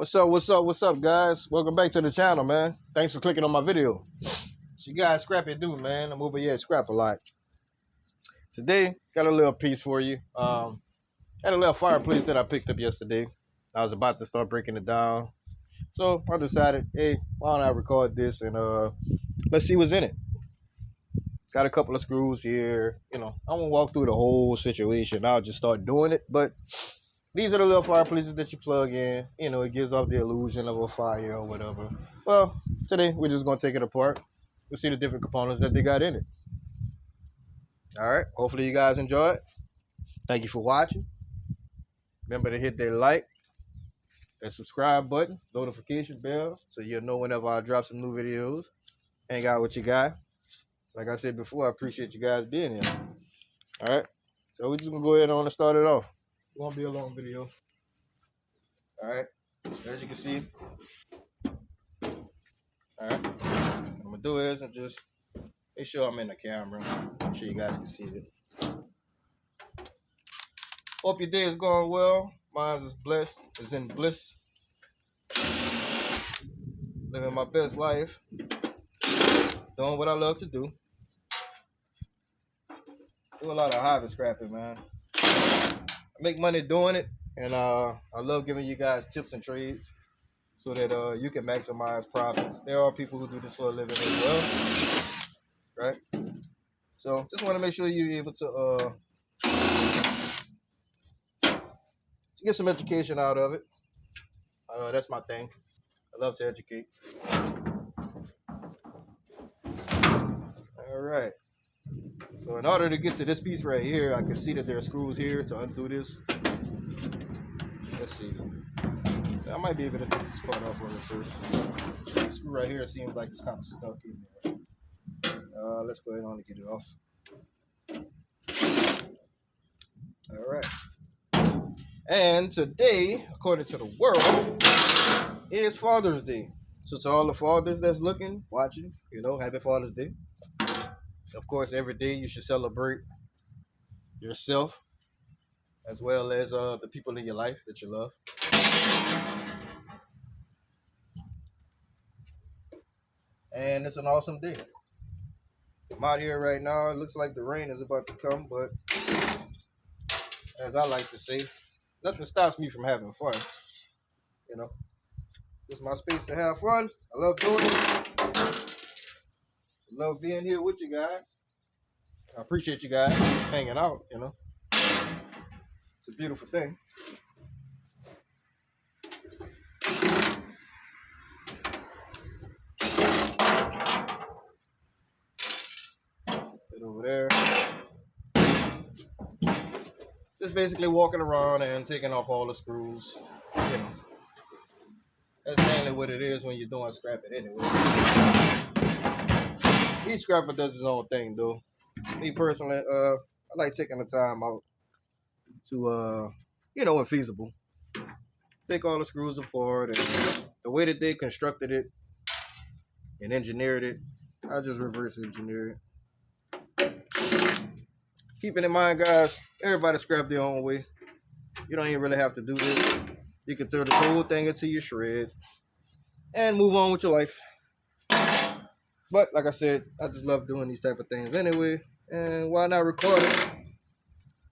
What's up, guys? Welcome back to the channel, man. Thanks for clicking on my video. So you guys scrappy dude, man. I'm over here at Scrap a lot. Today, got a little piece for you. Had a little fireplace that I picked up yesterday. I was about to start breaking it down. So I decided, hey, why don't I record this and let's see what's in it. Got a couple of screws here. I won't walk through the whole situation. I'll just start doing it. But these are the little fireplaces that you plug in. It gives off the illusion of a fire or whatever. Well, today we're just going to take it apart. We'll see the different components that they got in it. All right. Hopefully you guys enjoy it. Thank you for watching. Remember to hit that like and subscribe button, notification bell, so you'll know whenever I drop some new videos. Hang out with your guy. Like I said before, I appreciate you guys being here. All right. So we're just going to go ahead on and start it off. It won't be a long video. All right. As you can see. All right. What I'm going to do is and just make sure I'm in the camera. Make sure you guys can see it. Hope your day is going well. Mine is blessed. Is in bliss. Living my best life. Doing what I love to do. Do a lot of hobby scrapping, man. I make money doing it, and I love giving you guys tips and trades so that you can maximize profits. There are people who do this for a living as well, right? So just want to make sure you're able to get some education out of it. That's my thing. I love to educate. All right. So in order to get to this piece right here, I can see that there are screws here to undo this. Let's see. I might be able to take this part off on it first. The screw right here seems like it's kind of stuck in there. Let's go ahead on and get it off. All right. And today, according to the world, is Father's Day. So to all the fathers that's looking, watching, happy Father's Day. Of course, every day you should celebrate yourself as well as the people in your life that you love. And it's an awesome day. I'm out here right now. It looks like the rain is about to come, but as I like to say, nothing stops me from having fun. It's my space to have fun. I love doing it. I love being here with you guys. I appreciate you guys hanging out, It's a beautiful thing. Get over there. Just basically walking around and taking off all the screws, That's mainly what it is when you're doing scrapping anyway. Each scrapper does his own thing, though. Me personally, I like taking the time out to, when feasible, take all the screws apart, and the way that they constructed it and engineered it, I just reverse engineer it. Keeping in mind, guys, everybody scrap their own way. You don't even really have to do this. You can throw the whole thing into your shred and move on with your life. But like I said, I just love doing these type of things anyway. And why not record it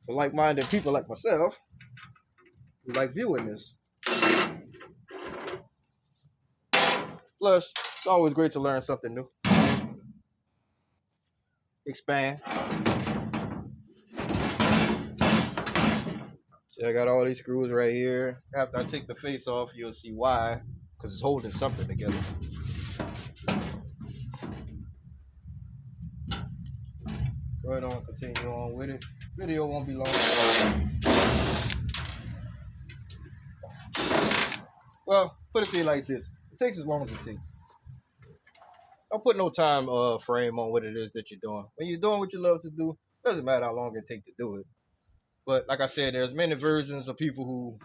for like-minded people like myself who like viewing this? Plus, it's always great to learn something new. Expand. So I got all these screws right here. After I take the face off, you'll see why. Because it's holding something together. Go ahead on, continue on with it. Video won't be long. Well, put it to you like this. It takes as long as it takes. Don't put no time frame on what it is that you're doing. When you're doing what you love to do, it doesn't matter how long it takes to do it. But like I said, there's many versions of people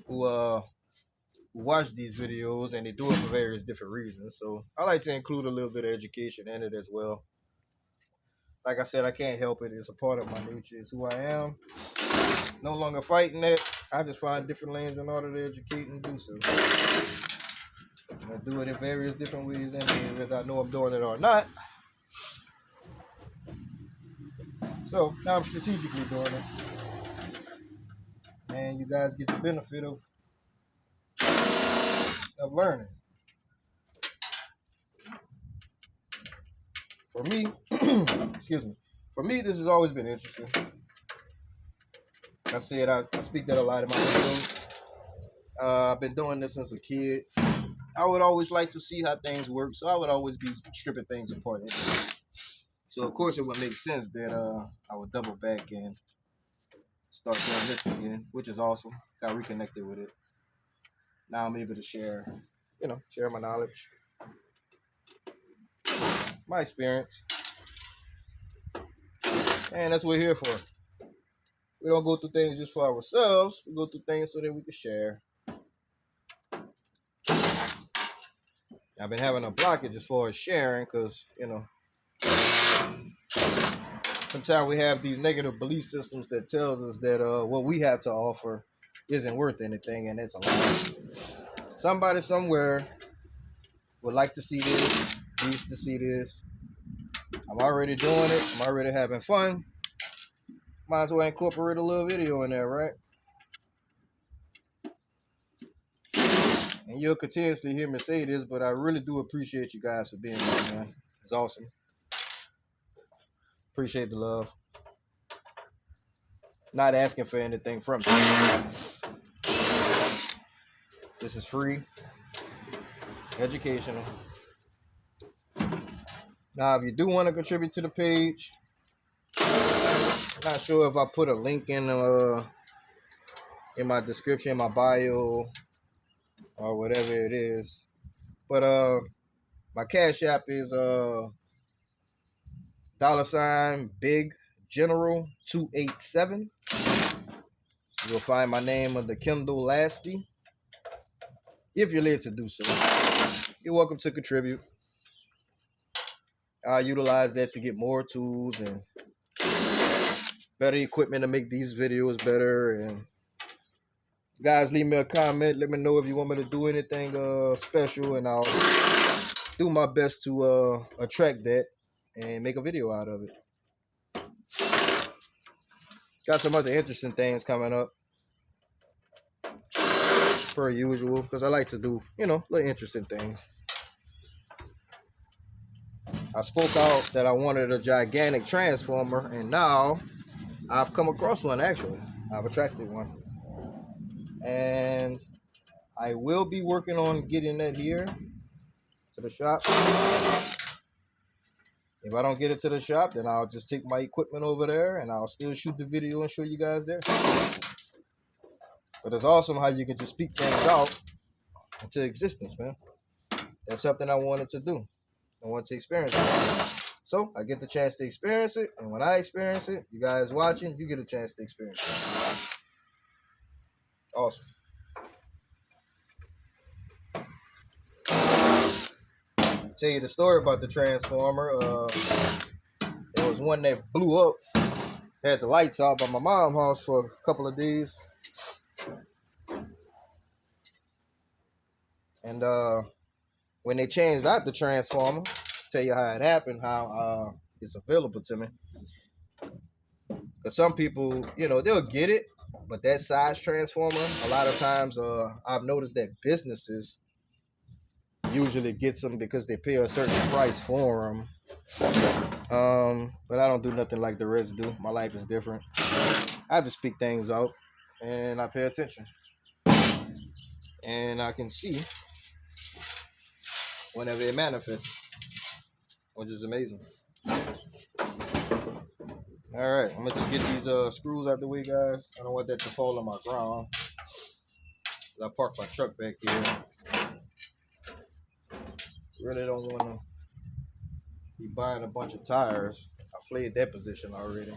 who watch these videos, and they do it for various different reasons. So I like to include a little bit of education in it as well. Like I said, I can't help it. It's a part of my nature. It's who I am. No longer fighting it. I just find different lanes in order to educate and do so. I do it in various different ways, and whether I know I'm doing it or not. So now I'm strategically doing it, and you guys get the benefit of learning. For me, excuse me. For me, this has always been interesting. I said I speak that a lot in my videos. I've been doing this since a kid. I would always like to see how things work, so I would always be stripping things apart. So of course it would make sense that I would double back and start doing this again, which is awesome. Got reconnected with it. Now I'm able to share my knowledge, my experience, and that's what we're here for. We don't go through things just for ourselves. We go through things so that we can share. I've been having a blockage as far as sharing because, sometimes we have these negative belief systems that tells us that what we have to offer isn't worth anything, and it's a lie. Somebody somewhere would like to see this, needs to see this. I'm already doing it. I'm already having fun. Might as well incorporate a little video in there, right? And you'll continuously hear me say this, but I really do appreciate you guys for being here, man. It's awesome. Appreciate the love. Not asking for anything from you. This is free, educational. Now, if you do want to contribute to the page, I'm not sure if I put a link in my description, my bio, or whatever it is. But my Cash App is $Big General 287. You'll find my name under Kendall Lasty. If you're led to do so, you're welcome to contribute. I utilize that to get more tools and better equipment to make these videos better. And guys, leave me a comment. Let me know if you want me to do anything special, and I'll do my best to attract that and make a video out of it. Got some other interesting things coming up, per usual, because I like to do, little interesting things. I spoke out that I wanted a gigantic transformer, and now I've come across one, actually. I've attracted one. And I will be working on getting that here to the shop. If I don't get it to the shop, then I'll just take my equipment over there and I'll still shoot the video and show you guys there. But it's awesome how you can just speak things out into existence, man. That's something I wanted to do. I want to experience it. So I get the chance to experience it, and when I experience it, you guys watching, you get a chance to experience it. Awesome. Tell you the story about the transformer. There was one that blew up, had the lights out by my mom's house for a couple of days. And when they changed out the transformer, tell you how it happened, how it's available to me. Because some people, they'll get it, but that size transformer, a lot of times I've noticed that businesses usually get them because they pay a certain price for them. But I don't do nothing like the rest do. My life is different. I just speak things out and I pay attention. And I can see whenever it manifests, which is amazing. All right, I'm gonna just get these screws out the way, guys. I don't want that to fall on my ground. I parked my truck back here. Really don't want to be buying a bunch of tires. I played that position already.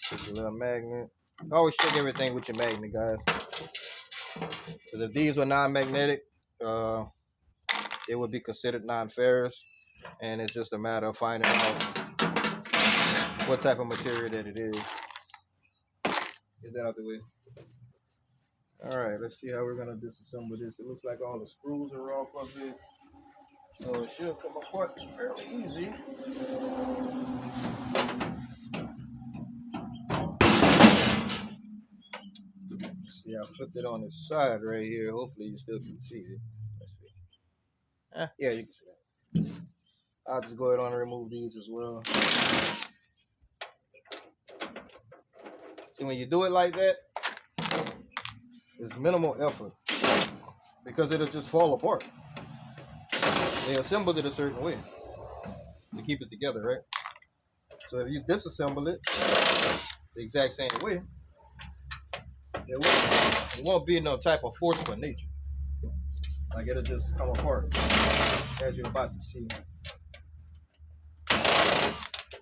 Just a little magnet. Always check everything with your magnet, guys. Because if these were non-magnetic, it would be considered non-ferrous. And it's just a matter of finding out what type of material that it is. Get that out the way. All right, let's see how we're gonna disassemble this. It looks like all the screws are off of it, so it should come apart fairly easy. See, I flipped it on its side right here. Hopefully you still can see it. Let's see. Yeah, you can see that. I'll just go ahead on and remove these as well. See, when you do it like that, it's minimal effort because it'll just fall apart. They assembled it a certain way to keep it together, right? So if you disassemble it the exact same way, it won't be no type of force for nature. Like it'll just come apart as you're about to see.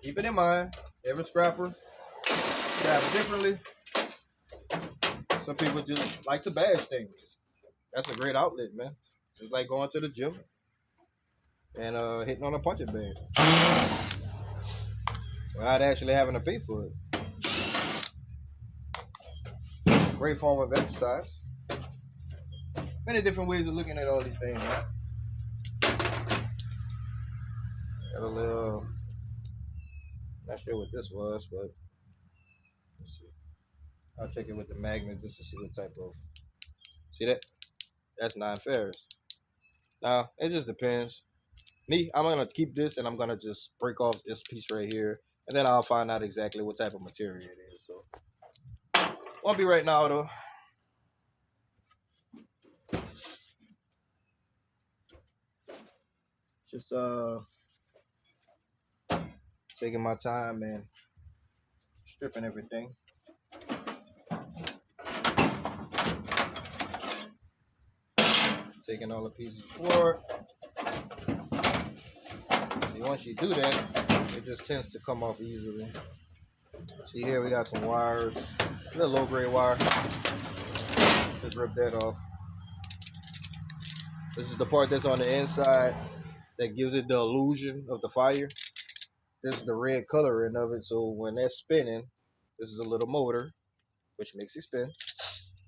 Keep it in mind, every scrapper scraps differently. Some people just like to bash things. That's a great outlet, man. It's like going to the gym and hitting on a punching bag without actually having to pay for it. Great form of exercise. Many different ways of looking at all these things, man. Got a little, not sure what this was, but let's see. I'll check it with the magnet just to see what type of, see that? That's non-ferrous. Now, it just depends. Me, I'm gonna keep this and I'm gonna just break off this piece right here, and then I'll find out exactly what type of material it is. So, won't be right now though. Just taking my time and stripping everything. Taking all the pieces apart. See, once you do that, it just tends to come off easily. See here, we got some wires, a little low-grade wire. Just rip that off. This is the part that's on the inside that gives it the illusion of the fire. This is the red coloring of it, so when that's spinning, this is a little motor, which makes it spin.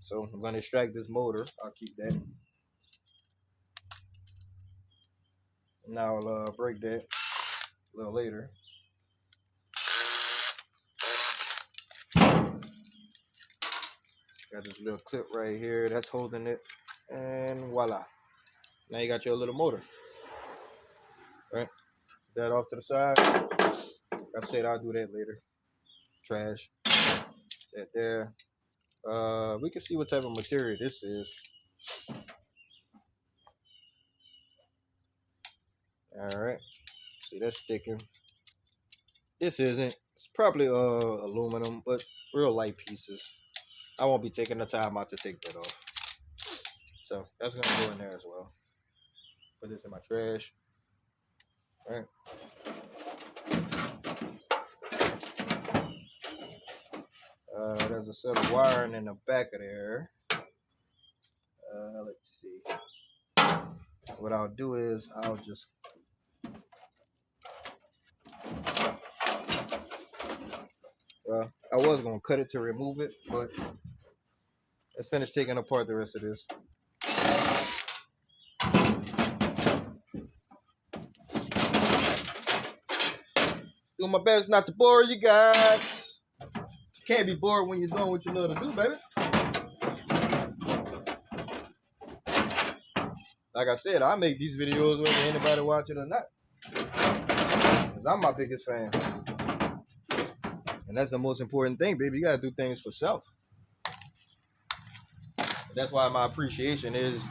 So I'm going to extract this motor. I'll keep that. Now I'll break that a little later. Got this little clip right here that's holding it, and voila. Now you got your little motor. Right? That off to the side. I said I'll do that later. Trash. That there. We can see what type of material this is. Alright. See, that's sticking. This isn't. It's probably aluminum, but real light pieces. I won't be taking the time out to take that off. So that's gonna go in there as well. Put this in my trash. Alright. There's a set of wiring in the back of there. Let's see. What I'll do is I'll just I was gonna cut it to remove it, but let's finish taking apart the rest of this. Doing my best not to bore you guys. You can't be bored when you're doing what you love to do, baby. Like I said, I make these videos whether anybody watch it or not, because I'm my biggest fan. And that's the most important thing, baby. You gotta do things for self. And that's why my appreciation is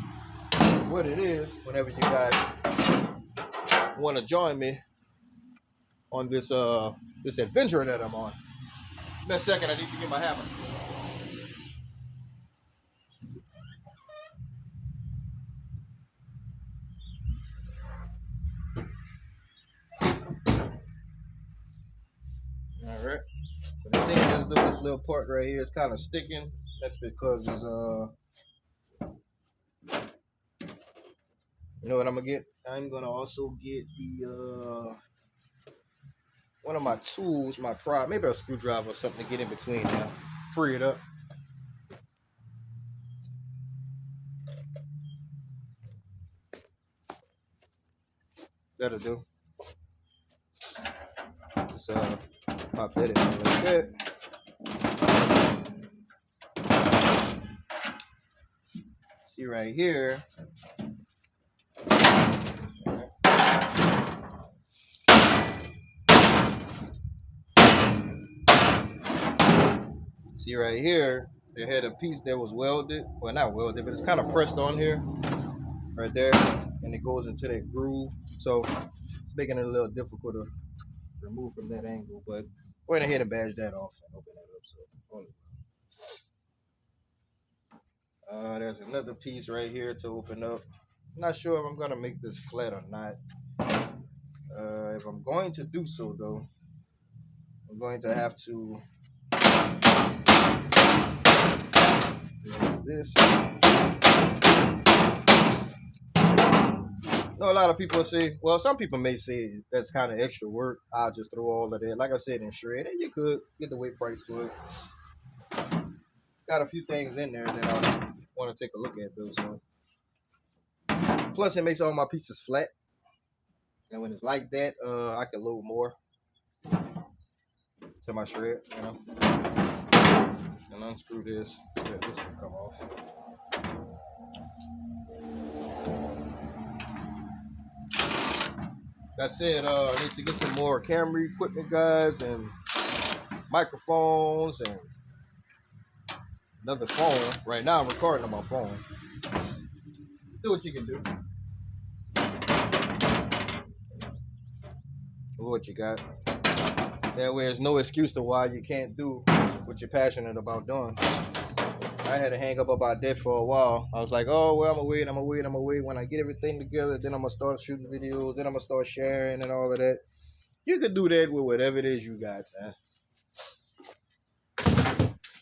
what it is whenever you guys want to join me on this this adventure that I'm on. Give me a second, I need to get my hammer. Alright. So they say this little part right here is kind of sticking. That's because it's you know what I'm gonna get? I'm gonna also get the one of my tools, my prop, maybe a screwdriver or something to get in between now. Free it up. That'll do. Just pop that in like that. See right here. See right here, they had a piece that was welded. Well, not welded, but it's kind of pressed on here. Right there. And it goes into that groove. So it's making it a little difficult to remove from that angle. But go ahead and badge that off and open that up. So there's another piece right here to open up. I'm not sure if I'm gonna make this flat or not. If I'm going to do so though, I'm going to have to do this. I know a lot of people say, well, some people may say that's kind of extra work. I'll just throw all of that, like I said, in shred, and you could get the weight price for it. Got a few things in there that I want to take a look at though. So plus it makes all my pieces flat, and when it's like that, I can load more to my shred, you know. And unscrew this. Yeah, this can come off. Like I said, I need to get some more camera equipment, guys, and microphones and another phone. Right now I'm recording on my phone. Do what you can do. What you got. That way there's no excuse to why you can't do what you're passionate about doing. I had to hang up about that for a while. I was like, oh, well, I'm gonna wait. When I get everything together, then I'm gonna start shooting videos, then I'm gonna start sharing and all of that. You could do that with whatever it is you got, man.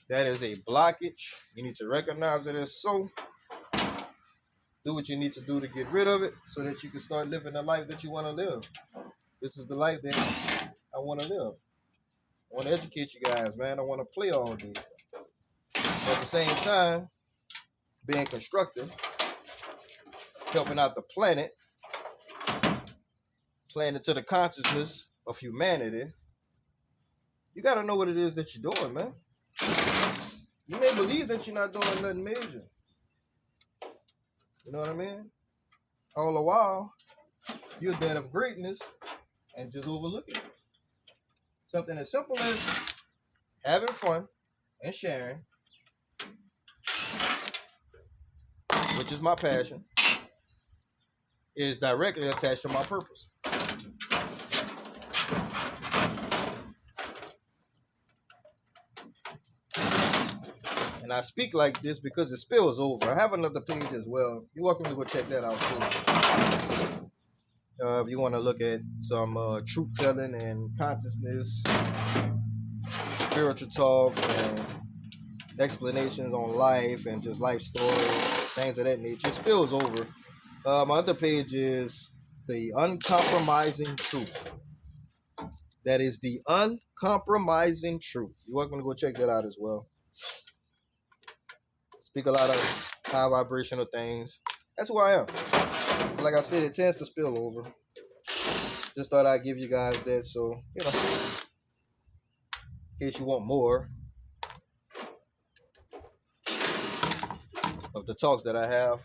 That is a blockage. You need to recognize it as so. Do what you need to do to get rid of it so that you can start living the life that you want to live. This is the life that I want to live. I want to educate you guys, man. I want to play all day. At the same time, being constructive, helping out the planet, playing into the consciousness of humanity. You got to know what it is that you're doing, man. You may believe that you're not doing nothing major. You know what I mean? All the while, you're dead of greatness and just overlooking it. Something as simple as having fun and sharing, which is my passion, is directly attached to my purpose. And I speak like this because it spills over. I have another page as well. You're welcome to go check that out too. If you want to look at some truth telling and consciousness, spiritual talks, and explanations on life and just life stories, things of that nature, it spills over. My other page is the uncompromising truth. That is the uncompromising truth. You're welcome to go check that out as well. Speak a lot of high vibrational things. That's who I am. Like I said, it tends to spill over. Just thought I'd give you guys that, so, you know, in case you want more of the talks that I have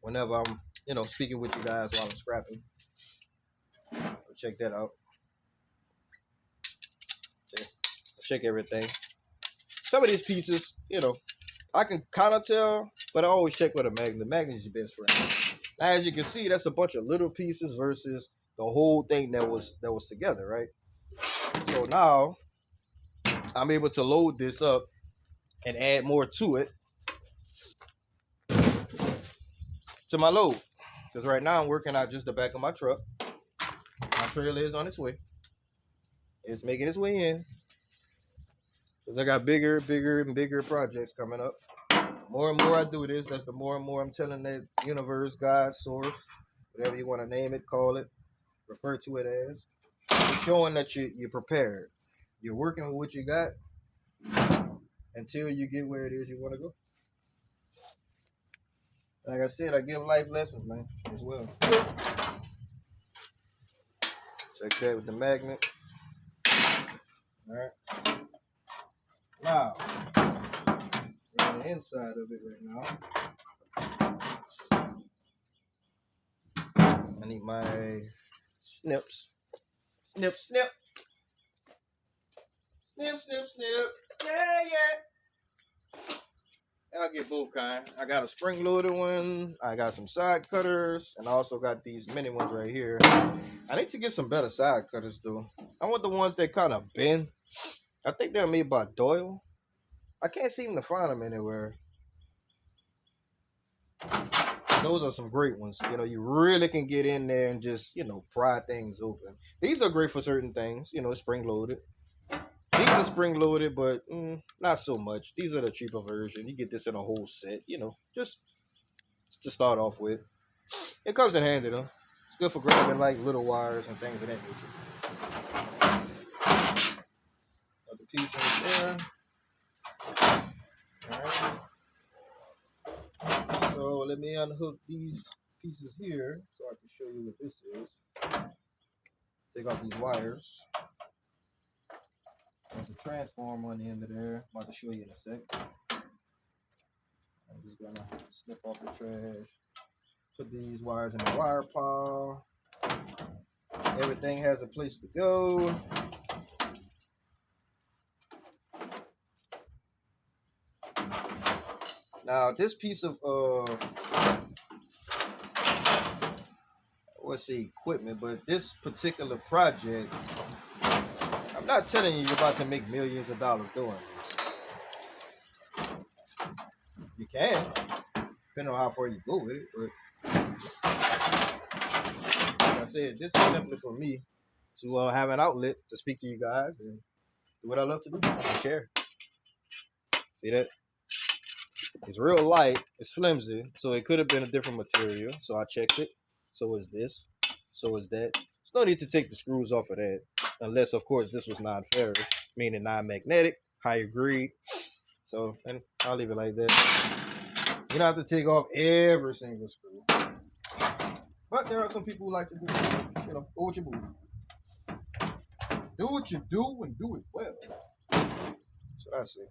whenever I'm, you know, speaking with you guys while I'm scrapping. Go check that out. Check everything. Some of these pieces, you know, I can kind of tell, but I always check with a magnet. The magnet is your best friend. Now, as you can see, that's a bunch of little pieces versus the whole thing that was together, right? So now I'm able to load this up and add more to it to my load. Because right now I'm working out just the back of my truck. My trailer is on its way. It's making its way in. Because I got bigger and bigger projects coming up. More and more I do this, that's the more and more I'm telling that universe, God, source, whatever you want to name it, call it, refer to it as. It's showing that you're prepared. You're working with what you got until you get where it is you want to go. Like I said, I give life lessons, man, as well. Check that with the magnet. All right. Now, we're on the inside of it right now. I need my snips. Snip, snip. Snip, snip, snip. Yeah, yeah. I'll get both kind. I got a spring-loaded one. I got some side cutters. And I also got these mini ones right here. I need to get some better side cutters, though. I want the ones that kind of bend. I think they're made by Doyle. I can't seem to find them anywhere. Those are some great ones. You know, you really can get in there and just, pry things open. These are great for certain things. Spring-loaded. These are spring-loaded, but not so much. These are the cheaper version. You get this in a whole set, just to start off with. It comes in handy, though. It's good for grabbing, like, little wires and things of that nature. Another piece right there. All right. So let me unhook these pieces here so I can show you what this is. Take off these wires. There's a transformer on the end of there. I'm about to show you in a sec. I'm just gonna snip off the trash. Put these wires in the wire pile. Everything has a place to go. Now this piece of equipment, but this particular project, I'm not telling you you're about to make millions of dollars doing this. You can, depending on how far you go with it, but like I said, this is simply for me to have an outlet to speak to you guys and do what I love to do, and share. See that? It's real light, it's flimsy, so it could have been a different material, so I checked it. So is this, so is that. There's no need to take the screws off of that, unless, of course, this was non-ferrous, meaning non-magnetic, higher grade. So, and I'll leave it like that. You don't have to take off every single screw. But there are some people who like to do it. Go with your move. Do what you do and do it well. That's what I say.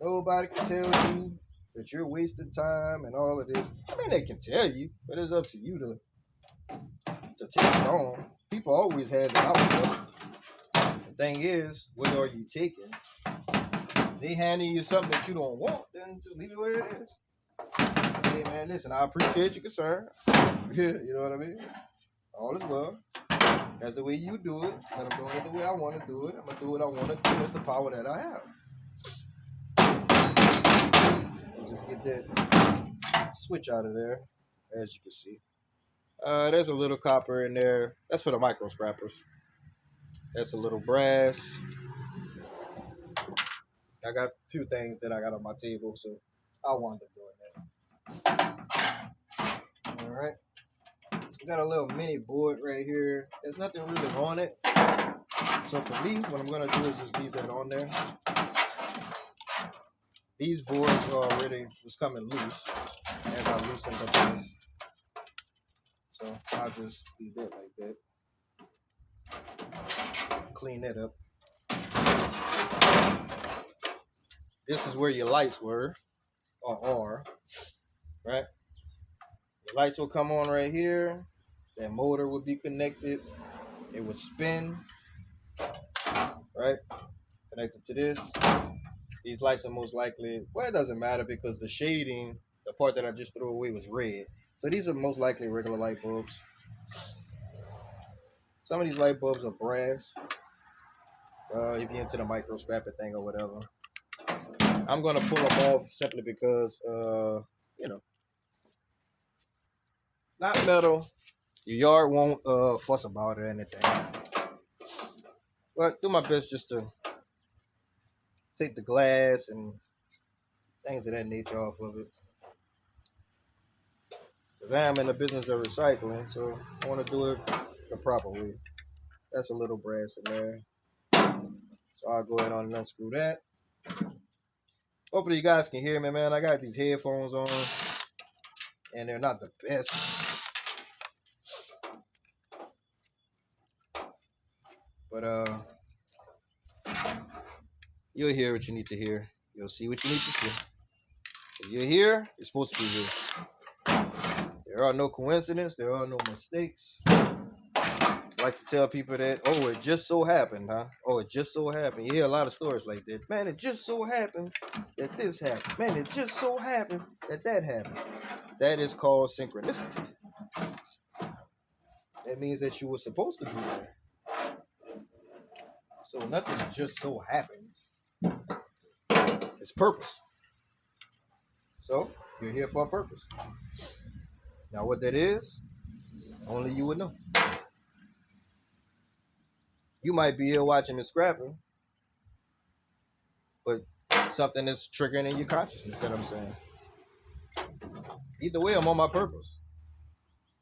Nobody can tell you that you're wasting time and all of this. I mean, they can tell you, but it's up to you to take it on. People always have the outlook. The thing is, what are you taking? They handing you something that you don't want, then just leave it where it is. Hey man, listen, I appreciate your concern. You know what I mean? All is well. That's the way you do it, and I'm doing it the way I want to do it. I'm gonna do what I want to do. That's the power that I have. Just get that switch out of there, as you can see. There's a little copper in there. That's for the micro scrappers. That's a little brass. I got a few things that I got on my table, so I wound up doing that. All right. We got a little mini board right here. There's nothing really on it. So for me, what I'm going to do is just leave that on there. These boards already was coming loose as I loosened up this. So I'll just leave that like that. Clean that up. This is where your lights were, or are, right? Your lights will come on right here. That motor would be connected. It would spin, right? Connected to this. These lights are most likely, well, it doesn't matter because the shading, the part that I just threw away was red. So these are most likely regular light bulbs. Some of these light bulbs are brass. If you're into the micro scrapping thing or whatever. I'm going to pull them off simply because, not metal. Your yard won't fuss about it or anything. But do my best just to take the glass and things of that nature off of it. Because I am in the business of recycling, so I want to do it the proper way. That's a little brass in there. So I'll go ahead on and unscrew that. Hopefully you guys can hear me, man. I got these headphones on, and they're not the best. But you'll hear what you need to hear. You'll see what you need to see. If you're here, you're supposed to be here. There are no coincidences. There are no mistakes. I like to tell people that, oh, it just so happened, huh? Oh, it just so happened. You hear a lot of stories like that. Man, it just so happened that this happened. Man, it just so happened that that happened. That is called synchronicity. That means that you were supposed to be there. So nothing just so happens. It's purpose. So you're here for a purpose. Now what that is, only you would know. You might be here watching me scrapping, but something is triggering in your consciousness, that I'm saying. Either way, I'm on my purpose.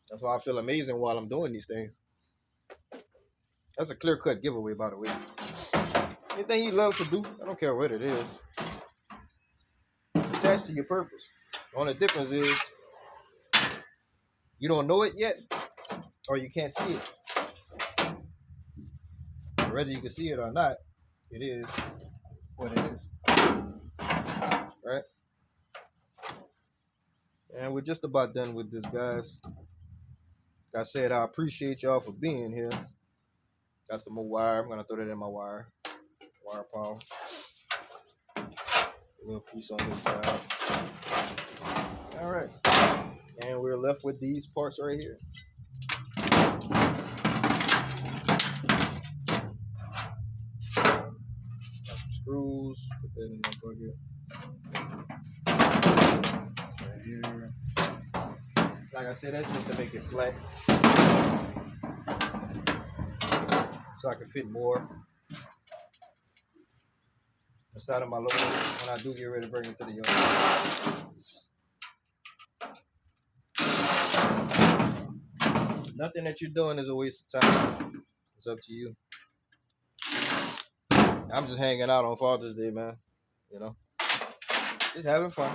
That's why I feel amazing while I'm doing these things. That's a clear-cut giveaway, by the way. Anything you love to do, I don't care what it is, attached to your purpose. The only difference is you don't know it yet, or you can't see it. Whether you can see it or not, it is what it is. Right? And we're just about done with this, guys. Like I said, I appreciate y'all for being here. Got some more wire. I'm gonna throw that in my wire power. A little piece on this side. All right, and we're left with these parts right here. Got some screws. Put that in that bucket. Right here. Like I said, that's just to make it flat, so I can fit more inside of my loader when I do get ready to bring it to the yard. Nothing that you're doing is a waste of time. It's up to you. I'm just hanging out on Father's Day, man. You know, just having fun.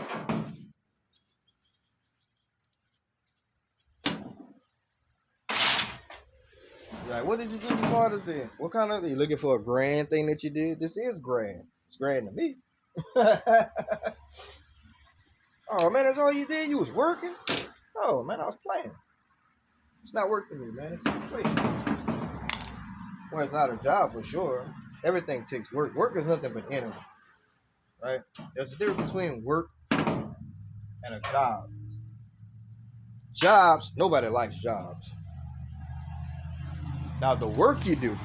Like, what did you do for Father's Day? What kind of, you looking for a grand thing that you did? This is grand. It's grand to me. Oh, man, that's all you did? You was working? Oh, man, I was playing. It's not work to me, man. It's play. Well, it's not a job for sure. Everything takes work. Work is nothing but energy, right? There's a difference between work and a job. Jobs, nobody likes jobs. Now, the work you do,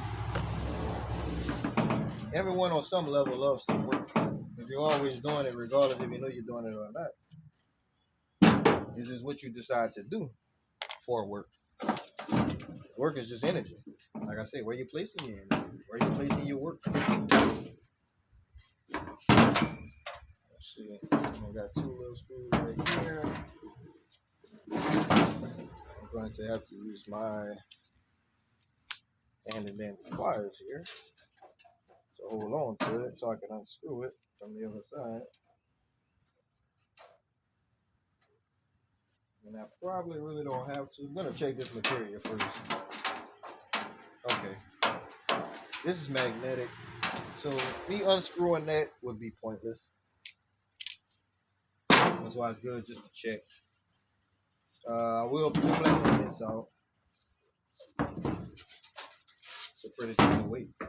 everyone on some level loves to work. If you're always doing it, regardless if you know you're doing it or not. This is what you decide to do for work. Work is just energy. Like I said, where you placing your energy? Where you placing your work? Let's see. I got two little screws right here. I'm going to have to use my hand and then pliers here to hold on to it so I can unscrew it from the other side. And I probably really don't have to. I'm going to check this material first. Okay. This is magnetic. So me unscrewing that would be pointless. That's why it's good just to check. I will be flattening this out. It's a pretty decent weight. Go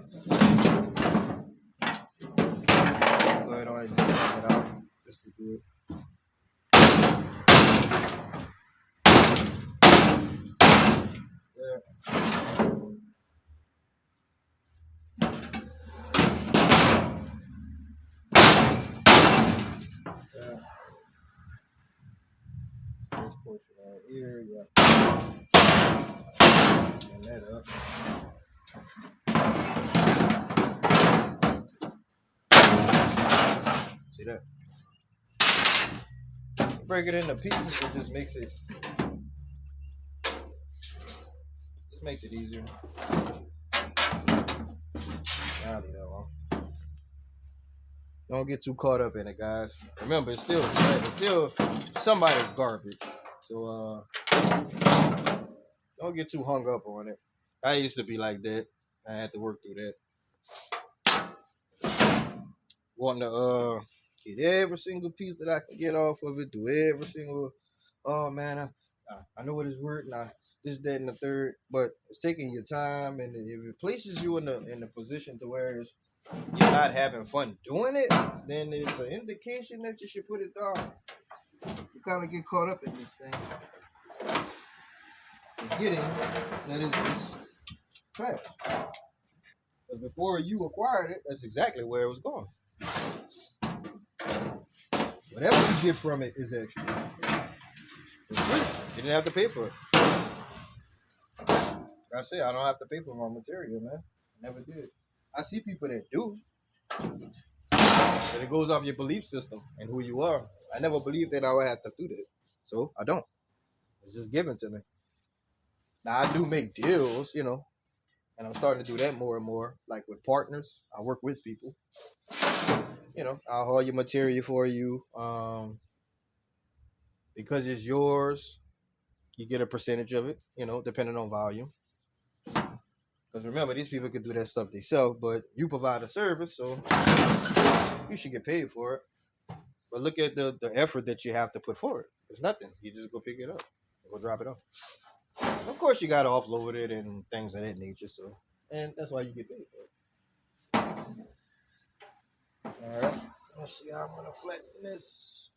ahead and just take it out just to do it. Yeah. This portion right here, yeah. And that up. See that? Break it into pieces, it just makes it makes it easier. I'll leave that alone. Don't get too caught up in it, guys. Remember, it's still somebody's garbage. So don't get too hung up on it. I used to be like that. I had to work through that. Wanting to get every single piece that I can get off of it, do every single. Oh man, I know what it's worth. Now this, that, and the third, but it's taking your time, and if it places you in the position to where you're not having fun doing it, then it's an indication that you should put it down. You kind of get caught up in this thing, forgetting that it's trash. Because before you acquired it, that's exactly where it was going. Whatever you get from it is extra. It's free. You didn't have to pay for it. Like I say, I don't have to pay for my material, man. I never did. I see people that do. But it goes off your belief system and who you are. I never believed that I would have to do that. So I don't. It's just given to me. Now I do make deals, and I'm starting to do that more and more. Like with partners, I work with people. I'll haul your material for you. Because it's yours, you get a percentage of it, depending on volume. Because remember, these people can do that stuff themselves, but you provide a service, so you should get paid for it. But look at the effort that you have to put forward. It's nothing. You just go pick it up, go drop it off. Of course, you got to offload it and things of that nature. And that's why you get paid for it. All right. Let's see how I'm gonna flatten this.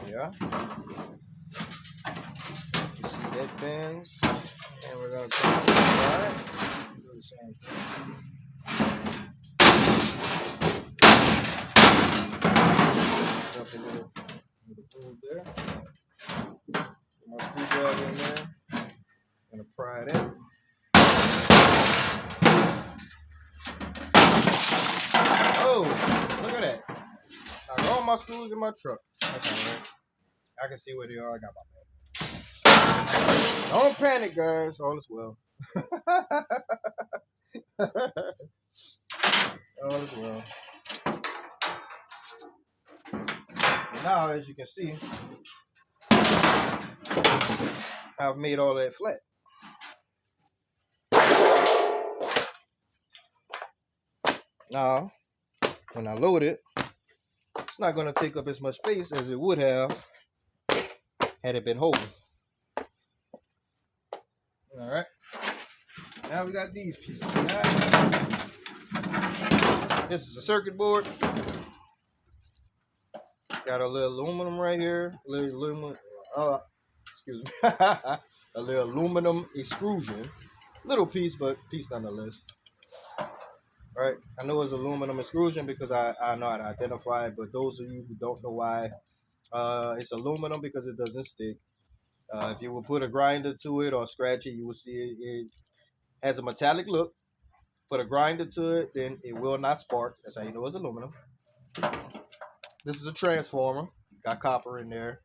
Yeah. You see that bends, and we're gonna take it right. Do the same thing. Up a little fold there. Put my screwdriver in there. I'm gonna pry it in. Oh, look at that. I got all my screws in my truck. That's all right. I can see where they are. I got my bag. Don't panic, guys. All is well. All is well. Now, as you can see, I've made all that flat. Now, when I load it, it's not going to take up as much space as it would have had it been whole. All right. Now we got these pieces. This is a circuit board. Got a little aluminum right here. A little aluminum. Excuse me. A little aluminum extrusion. Little piece, but piece nonetheless. Right. I know it's aluminum extrusion because I know how to identify it. But those of you who don't know why, it's aluminum because it doesn't stick. If you would put a grinder to it or scratch it, you will see it has a metallic look. Put a grinder to it, then it will not spark. That's how you know it's aluminum. This is a transformer. Got copper in there.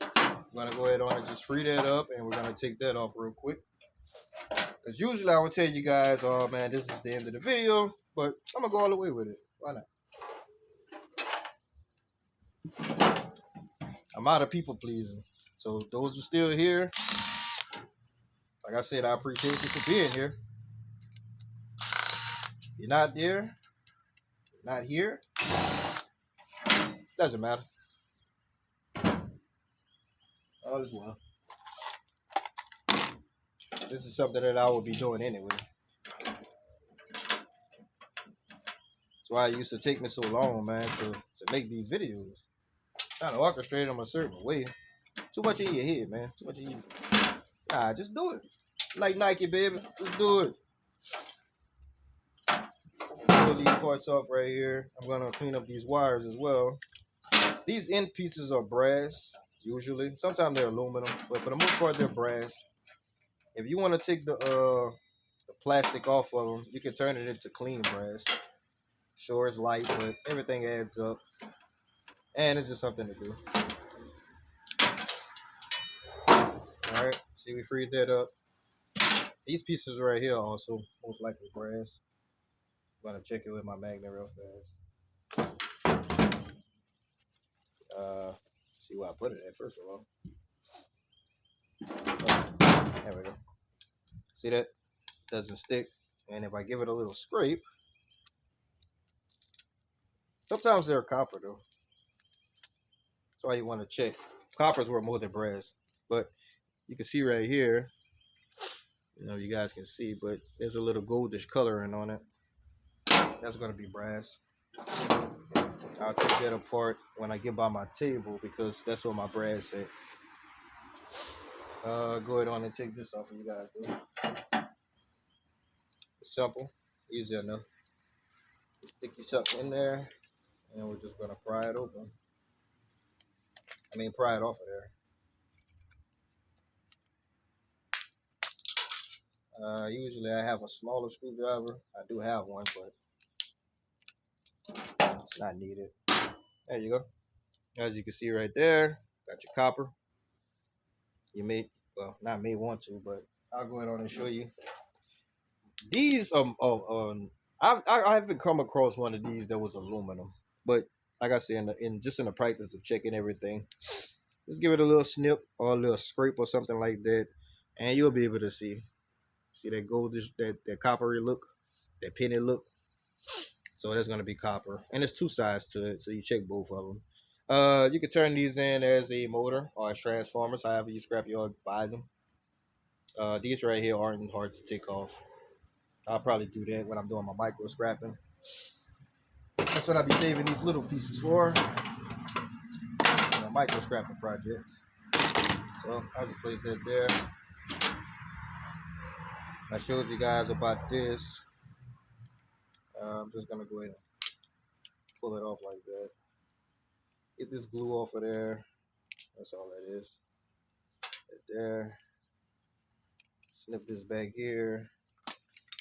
We're going to go ahead on and just free that up, and we're going to take that off real quick. Because usually I would tell you guys, oh man, this is the end of the video, but I'm going to go all the way with it. Why not? I'm out of people pleasing. So those who are still here, like I said, I appreciate you for being here. You're not there, you're not here, doesn't matter. All is well. This is something that I will be doing anyway. That's why it used to take me so long, man, to make these videos. Trying to orchestrate them a certain way. Too much in your head, man. Too much in your Nah, just do it. Like Nike, baby. Just do it. Pull these parts off right here. I'm gonna clean up these wires as well. These end pieces are brass, usually. Sometimes they're aluminum, but for the most part they're brass. If you want to take the plastic off of them, you can turn it into clean brass. Sure, it's light, but everything adds up. And it's just something to do. Alright, see, we freed that up. These pieces right here are also most likely brass. I'm gonna check it with my magnet real fast. See where I put it at first of all. Oh, there we go. See that? Doesn't stick. And if I give it a little scrape, sometimes they're copper though. That's why you want to check. Copper's worth more than brass. But you can see right here, you know, you guys can see, but there's a little goldish coloring on it. That's going to be brass. I'll take that apart when I get by my table because that's what my brass at. Go ahead on and take this off for you guys. Though. It's simple, easy enough. Stick your something in there, and we're just going to pry it open. Pry it off of there. Usually I have a smaller screwdriver. I do have one, but it's not needed. There you go. As you can see right there, got your copper. You may, well, not may want to, but I'll go ahead on and show you. These I haven't come across one of these that was aluminum, but like I said, in the practice of checking everything, just give it a little snip or a little scrape or something like that, and you'll be able to see that goldish, that coppery look, that penny look. So that's going to be copper, and there's two sides to it, so you check both of them. You can turn these in as a motor or as transformers, however you scrapyard buys them. These right here aren't hard to take off. I'll probably do that when I'm doing my micro scrapping. That's what I'll be saving these little pieces for, micro scrapping projects. So I'll just place that there. I showed you guys about this. I'm just gonna go ahead and pull it off like that. Get this glue off of there. That's all that is. Right there. Snip this back here.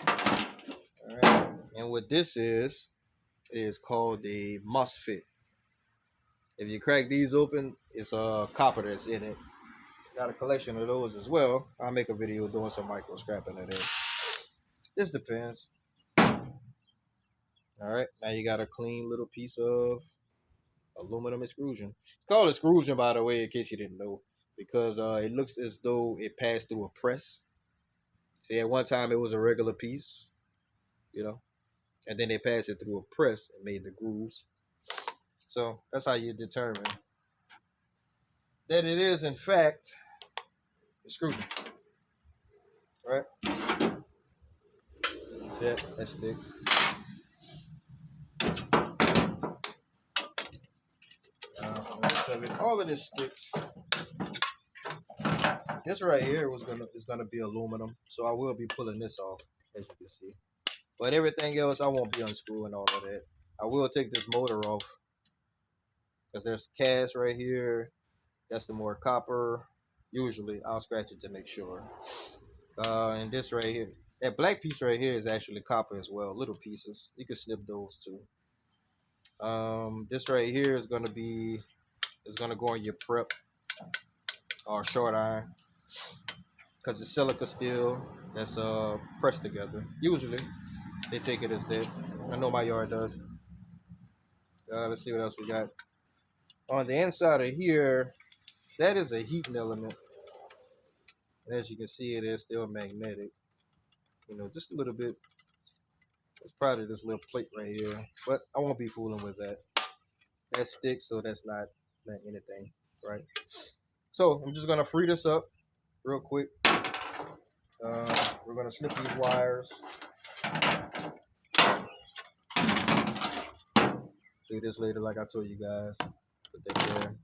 All right. And what this is called a MOSFET. If you crack these open, it's copper that's in it. Got a collection of those as well. I'll make a video doing some micro scrapping of that. This depends. All right, now you got a clean little piece of aluminum extrusion. It's called extrusion, by the way, in case you didn't know, because it looks as though it passed through a press. See, at one time it was a regular piece, you know, and then they passed it through a press and made the grooves. So that's how you determine that it is, in fact, extrusion. Right? Yeah, that sticks. All of this sticks. This right here is gonna be aluminum, so I will be pulling this off, as you can see. But everything else, I won't be unscrewing all of that. I will take this motor off because there's cast right here. That's the more copper. Usually, I'll scratch it to make sure. And this right here, that black piece right here is actually copper as well. Little pieces. You can snip those too. This right here is gonna go on your prep or short iron because it's silica steel that's pressed together. Usually, they take it as that. I know my yard does. Let's see what else we got. On the inside of here, that is a heating element. And as you can see, it is still magnetic. You know, just a little bit. It's probably this little plate right here, but I won't be fooling with that. That sticks, so that's not anything, right? So I'm just gonna free this up real quick. We're gonna snip these wires. Do this later, like I told you guys. Put that there.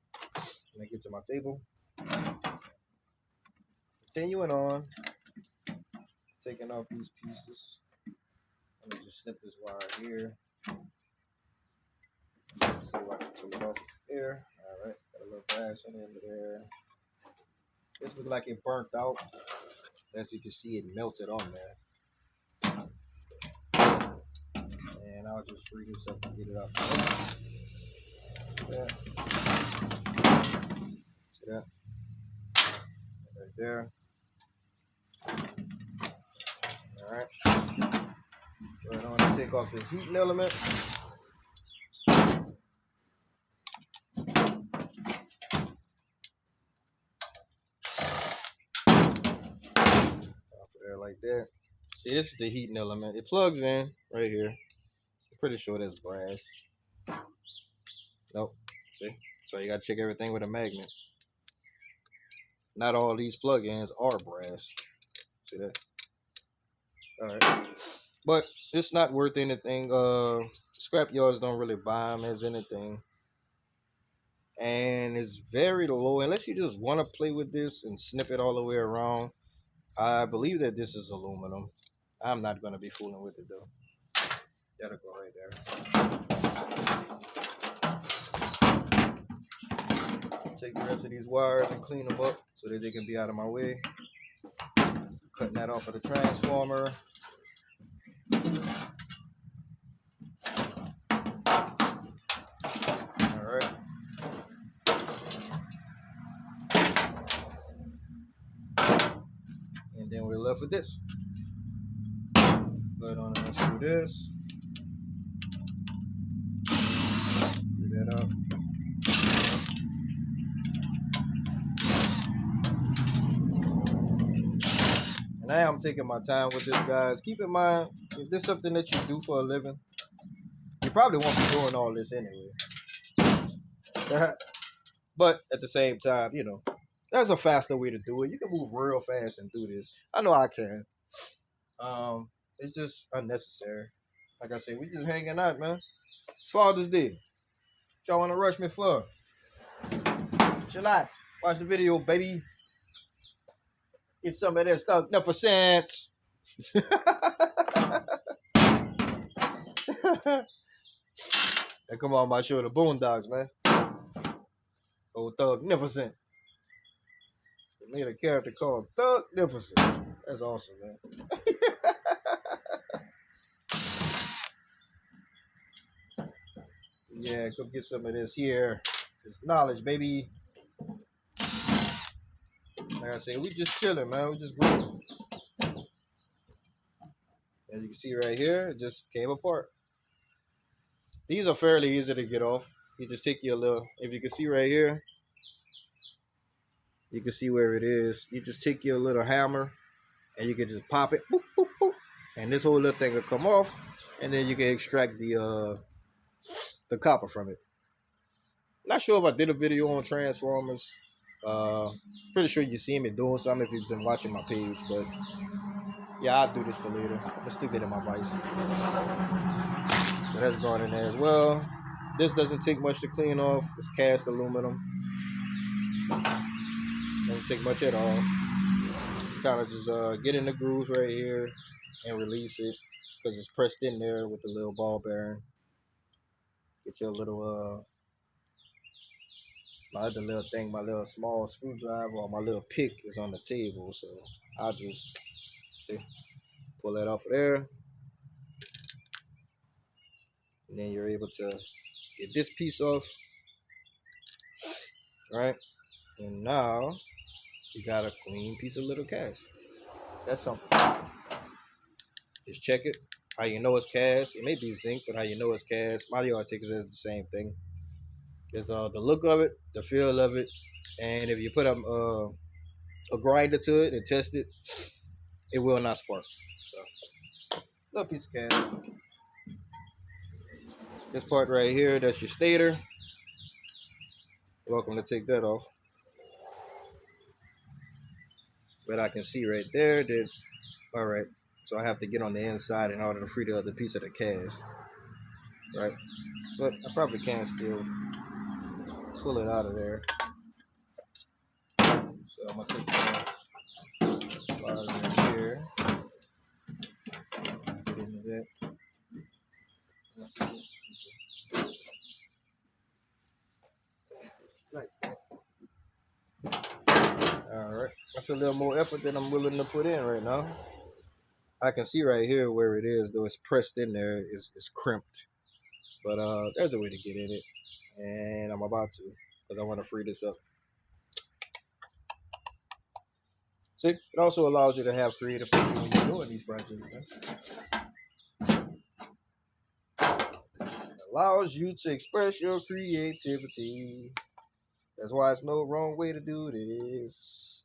When I get to my table, continuing on, taking off these pieces. Let me just snip this wire here. Let's see if I can pull it off there. All right, got a little brass on the end of there. This looks like it burnt out. As you can see, it melted on there. And I'll just free this up and get it out. There. See that? Right there. All right. Go ahead on and take off this heating element. There like that. See, this is the heating element. It plugs in right here. I'm pretty sure that's brass. Nope. See? So you gotta check everything with a magnet. Not all these plug-ins are brass. See that? Alright. But it's not worth anything. Scrap yards don't really buy them as anything. And it's very low. Unless you just want to play with this and snip it all the way around. I believe that this is aluminum. I'm not going to be fooling with it though. That'll go right there. Take the rest of these wires and clean them up so that they can be out of my way. Cutting that off of the transformer. Alright. And then we're left with this. Go ahead on and unscrew this. Screw that up. And now I'm taking my time with this, guys. Keep in mind, if this is something that you do for a living, you probably won't be doing all this anyway. But at the same time, you know, there's a faster way to do it. You can move real fast and do this. I know I can. It's just unnecessary. Like I said, we just hanging out, man. It's Father's Day. What y'all want to rush me for? Chill out. Watch the video, baby. Get some of that stuff. Never sense. Hey, come on, my show, the Boondocks, man. Old Thugnificent. They made a character called Thugnificent. That's awesome, man. Yeah, come get some of this here. This knowledge, baby. Like I said, we just chilling, man. We just grooving. As you can see right here, it just came apart. These are fairly easy to get off. You just take your little, if you can see right here, you can see where it is. You just take your little hammer and you can just pop it, boop, boop, boop, and this whole little thing will come off, and then you can extract the copper from it. Not sure if I did a video on transformers. Pretty sure you see me doing something if you've been watching my page, but yeah, I'll do this for later. I'm gonna stick that in my vise. So that's going in there as well. This doesn't take much to clean off. It's cast aluminum. Doesn't take much at all. Kind of just get in the grooves right here and release it because it's pressed in there with the little ball bearing. Get your little my other little thing, my little small screwdriver or my little pick is on the table, so I'll just pull that off of there, and then you're able to get this piece off, right? And now you got a clean piece of little cast. That's something. Just check it. How you know it's cast? It may be zinc, but how you know it's cast? My yard takes it as the same thing. There's the look of it, the feel of it, and if you put a grinder to it and test it, it will not spark. So, little piece of cast. This part right here, that's your stator. Welcome to take that off. But I can see right there that, all right, so I have to get on the inside in order to free the other piece of the cast, right? But I probably can still pull it out of there. So I'm gonna take the wires in here. Get into that. Let's see. Like that. Alright. That's a little more effort than I'm willing to put in right now. I can see right here where it is, though it's pressed in there, it's crimped. But there's a way to get in it. And I'm about to, because I want to free this up. See, it also allows you to have creative thinking when you're doing these projects. It allows you to express your creativity. That's why it's no wrong way to do this.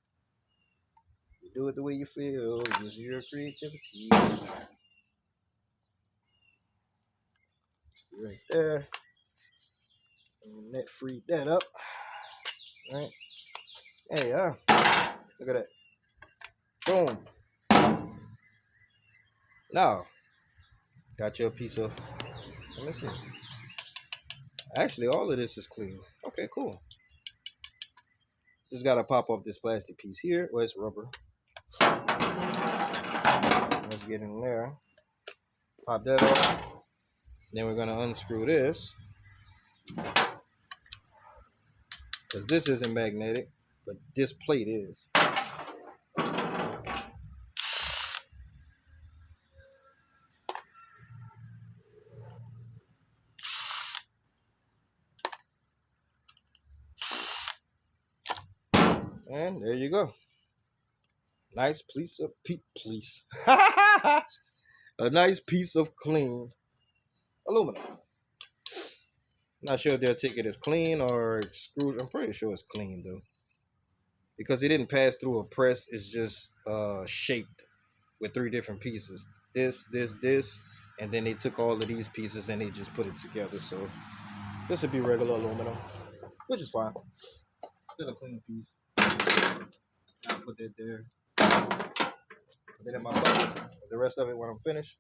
You do it the way you feel. Use your creativity. Right there. And that freed that up. All right. Hey, look at that. Boom. Now, got your piece of, let me see. Actually, all of this is clean. Okay, cool. Just got to pop off this plastic piece here. Well, it's rubber. Let's get in there. Pop that off. Then we're going to unscrew this. Because this isn't magnetic, but this plate is. And there you go. Nice piece of a nice piece of clean aluminum. Not sure if they'll take it as clean or extrude. I'm pretty sure it's clean though, because it didn't pass through a press. It's just shaped with 3 different pieces. This, and then they took all of these pieces and they just put it together. So this would be regular aluminum, which is fine. Still a clean piece. I'll put that there. Put that in my bucket. The rest of it when I'm finished.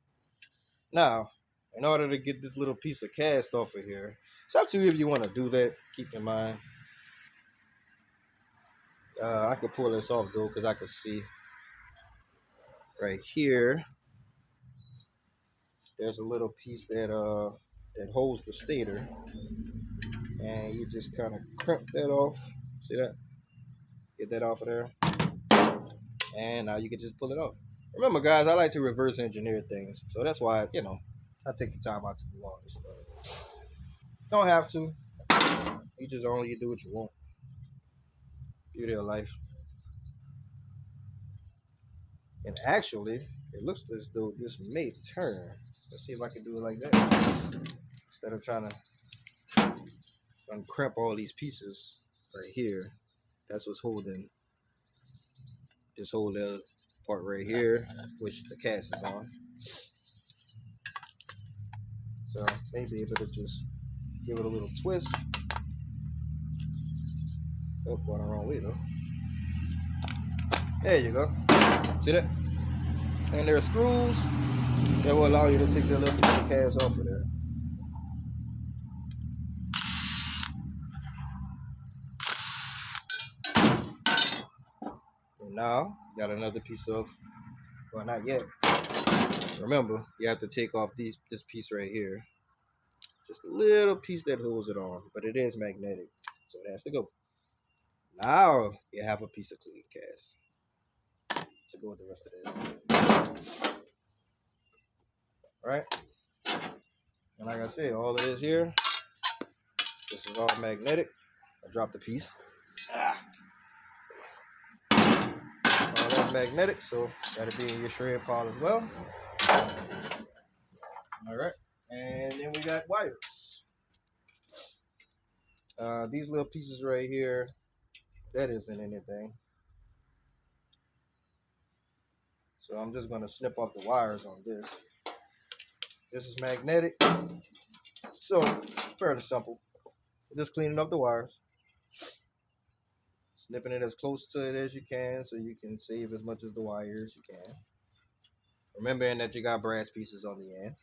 Now, in order to get this little piece of cast off of here, it's up to you if you want to do that. Keep in mind, I could pull this off though, because I could see right here. There's a little piece that that holds the stator, and you just kind of crimp that off. See that? Get that off of there, and now you can just pull it off. Remember, guys, I like to reverse engineer things, so that's why I take the time out to do all this stuff. Don't have to. You just only do what you want. Beauty of life. And actually, it looks as though this may turn. Let's see if I can do it like that. Instead of trying to uncrimp all these pieces right here. That's what's holding this whole little part right here, which the cast is on. So maybe able to just give it a little twist. Oh, going the wrong way though. There you go. See that? And there are screws that will allow you to take the little piece of cast off of there. And now, got another piece of, well, not yet. Remember, you have to take off this piece right here. Just a little piece that holds it on, but it is magnetic, so it has to go. Now, you have a piece of clean cast to go with the rest of this. All right? And like I said, all it is here, this is all magnetic. I dropped the piece. All that's magnetic, so that'll be in your shred pile as well. All right, and then we got wires. These little pieces right here, that isn't anything. So I'm just gonna snip off the wires on this. This is magnetic, so fairly simple. Just cleaning up the wires, snipping it as close to it as you can, so you can save as much of the wire as you can. Remembering that you got brass pieces on the end.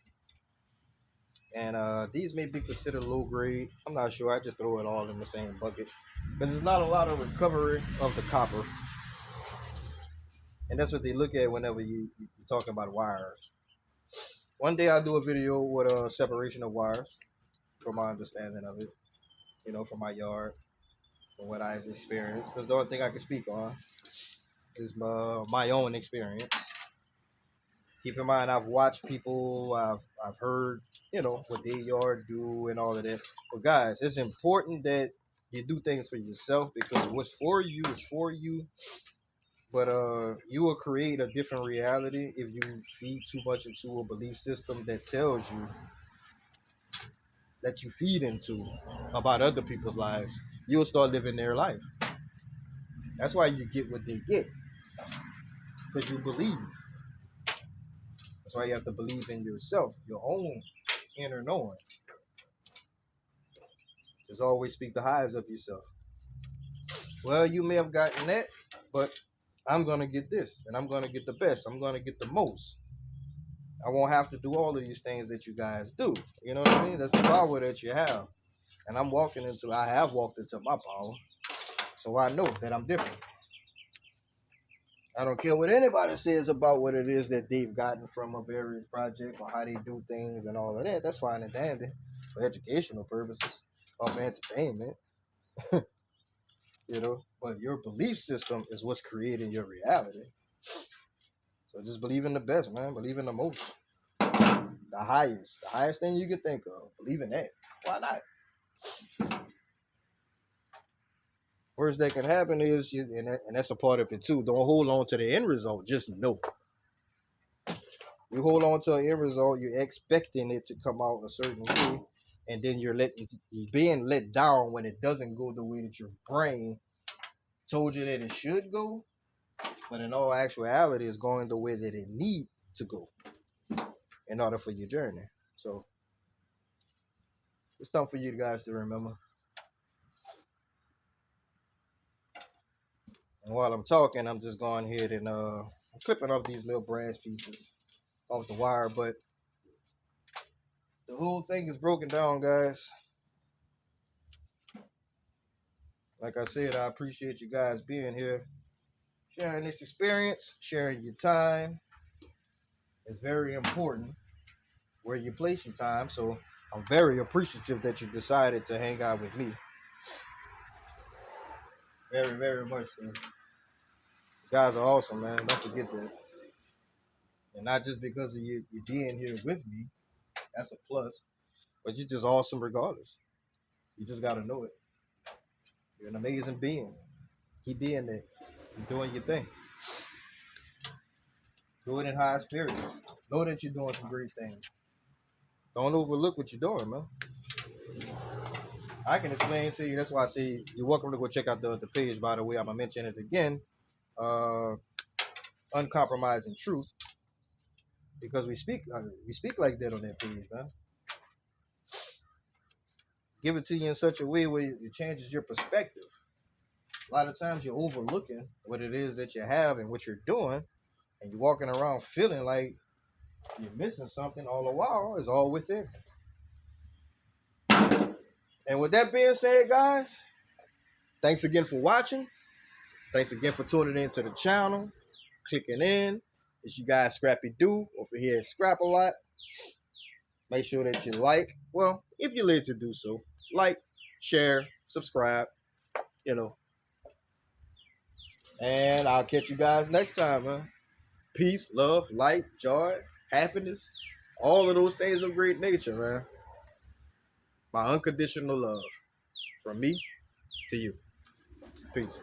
And these may be considered low grade. I'm not sure. I just throw it all in the same bucket because there's not a lot of recovery of the copper, and that's what they look at whenever you're talking about wires. One day I'll do a video with a separation of wires, from my understanding of it, from my yard, from what I've experienced. Because the only thing I can speak on is my own experience. Keep in mind, I've watched people, I've heard, what their yard do and all of that. But guys, it's important that you do things for yourself because what's for you is for you. But you will create a different reality if you feed too much into a belief system that tells you that you feed into about other people's lives. You'll start living their life. That's why you get what they get, because you believe. That's why you have to believe in yourself, your own inner knowing. Just always speak the highs of yourself. Well, you may have gotten that, but I'm going to get this, and I'm going to get the best. I'm going to get the most. I won't have to do all of these things that you guys do. You know what I mean? That's the power that you have. And I have walked into my power. So I know that I'm different. I don't care what anybody says about what it is that they've gotten from a various project or how they do things and all of that. That's fine and dandy for educational purposes or for entertainment, But your belief system is what's creating your reality. So just believe in the best, man. Believe in the most. The highest thing you can think of. Believe in that. Why not? Worst that can happen is, and that's a part of it too. Don't hold on to the end result. Just know. You hold on to an end result, you're expecting it to come out a certain way, and then you're being let down when it doesn't go the way that your brain told you that it should go. But in all actuality, it's going the way that it needs to go in order for your journey. So it's something for you guys to remember. And while I'm talking, I'm just going ahead and I'm clipping off these little brass pieces off the wire, but the whole thing is broken down, guys. Like I said, I appreciate you guys being here, sharing this experience, sharing your time. It's very important where you place your time, so I'm very appreciative that you decided to hang out with me. Very, very much so. You guys are awesome, man. Don't forget that. And not just because of you being here with me. That's a plus. But you're just awesome regardless. You just got to know it. You're an amazing being. Keep being there. You're doing your thing. Do it in high spirits. Know that you're doing some great things. Don't overlook what you're doing, man. I can explain to you. That's why I say you're welcome to go check out the page, by the way. I'm going to mention it again. Uncompromising Truth. Because we speak like that on that page, man. Give it to you in such a way where it changes your perspective. A lot of times you're overlooking what it is that you have and what you're doing, and you're walking around feeling like you're missing something all the while. It's all within. And with that being said, guys, thanks again for watching. Thanks again for tuning into the channel, clicking in. It's you guys Scrappy Do over here at Scrap a Lot. Make sure that you like. Well, if you're led to do so, like, share, subscribe, And I'll catch you guys next time, man. Peace, love, light, joy, happiness, all of those things of great nature, man. My unconditional love from me to you. Peace.